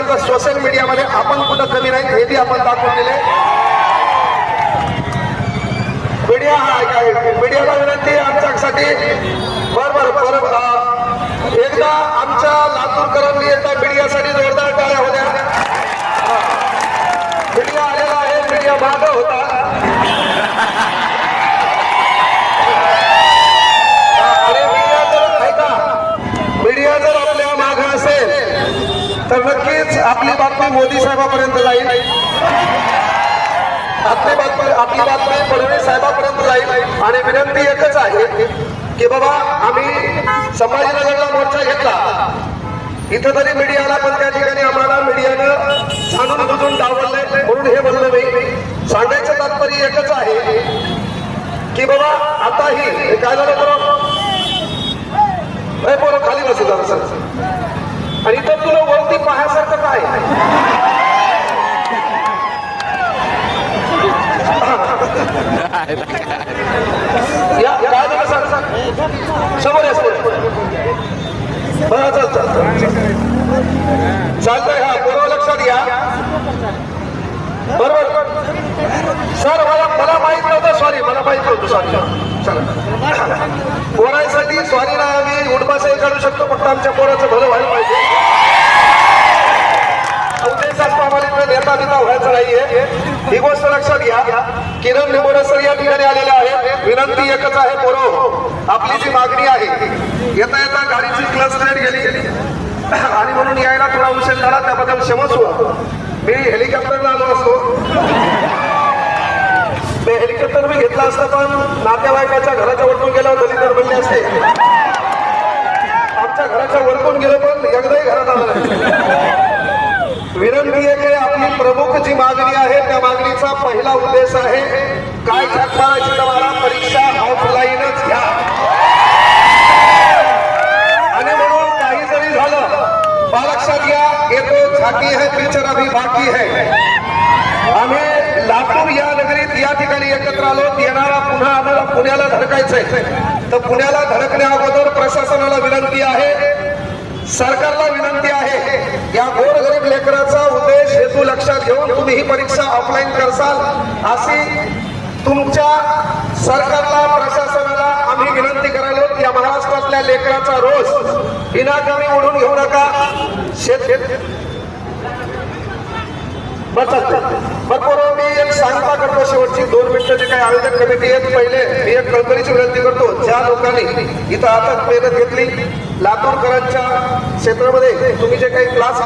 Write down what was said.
तर सोशल मीडियामध्ये आपण कुठं कमी नाही हे बी आपण दाखवून दिले. मीडियाला विनंती आहे आमच्यासाठी. बरोबर एकदा आमच्या लातूरकरांनी एकदा मीडियासाठी जोरदार टाळ्या होत्या. मीडिया आलेला आहे, मीडिया मागे होता. आणि मीडिया जर आपल्या मागे असेल तर नक्कीच आपली बातमी मोदी साहेबांपर्यंत जाईल. आपली बातमी फडणवीस साहेबांपर्यंत जाईल. आणि विनंती एकच आहे की बाबा आम्ही संभाजीनगरला मोर्चा घेतला, इथं तरी मीडियाला पण त्या ठिकाणी आम्हाला मीडियानं जाणून बुजून डावललंय म्हणून हे म्हणलं नाही. सांगायचं तात्पर्य एकच आहे की बाबा आताही काय झालं बरोबर खाली बसू जरा सर. आणि इथं तुला वरती पाहण्यासारखं काय काय झालं सर समोर चालतंय. हा बरोबर लक्षात घ्या. बरोबर सर मला माहित नव्हतं, सॉरी मला माहित नव्हतं, सॉरी. चला पोरांसाठी सॉरी ना आम्ही उडबासाही काढू शकतो, फक्त आमच्या पोराचं भलं व्हायला पाहिजे. नेता बिता व्हायचं नाहीये ही गोष्ट लक्षात घ्या. किरण निंबोरे सर या ठिकाणी आलेले आहेत. विनंती एकच आहे पोरो, आपली जी मागणी आहे, येता येता गाडीची क्लच प्लेट गेली आणि म्हणून यायला थोडा उशीर झाला, त्याबद्दल क्षमस्व. मी हेलिकॉप्टरला आलो असतो, ते हेलिकॉप्टर मी घेतला असतं पण नातेवाईकाच्या घराच्या वरतून गेलो दलितर बनले असते. आमच्या घराच्या वरतून गेलो पण एकदाही घरात आलं नाही. विनंती आहे की आपली प्रमुख जी मागणी आहे त्या मागणीचा पहिला उद्देश आहे काय झाकमारायची तुम्हाला परीक्षा ऑफलाईनच घ्या. आणि म्हणून काही जरी झालं लक्षात घ्या, येतो झाकी है पिक्चर अभी बाकी है. आम्ही लातूर या नगरीत या ठिकाणी एकत्र आलो. येणारा पुन्हा आम्हाला पुण्याला धडकायचंय, तर पुण्याला धडकण्या अगोदर प्रशासनाला विनंती आहे, सरकारला विनंती आहे, या गोरगरीब लेकराचा उद्देश हेतू लक्षात घेऊन तुम्ही ही परीक्षा ऑफलाईन करसाल अशी तुमच्या सरकारला प्रशासनाला आम्ही विनंती करायलो. या महाराष्ट्रातल्या लेकराचा रोज विनाकामी ओढून घेऊ नका. बरोबर मी एक सांगता करतो, शेवटची 2 मिनिटं जे काही आयोजक कमिटी आहेत, पहिले मी एक कळकळीची विनंती करतो, ज्या लोकांनी इथं आता मेहनत घेतली लातूरकरांच्या क्षेत्रामध्ये, तुम्ही जे काही क्लास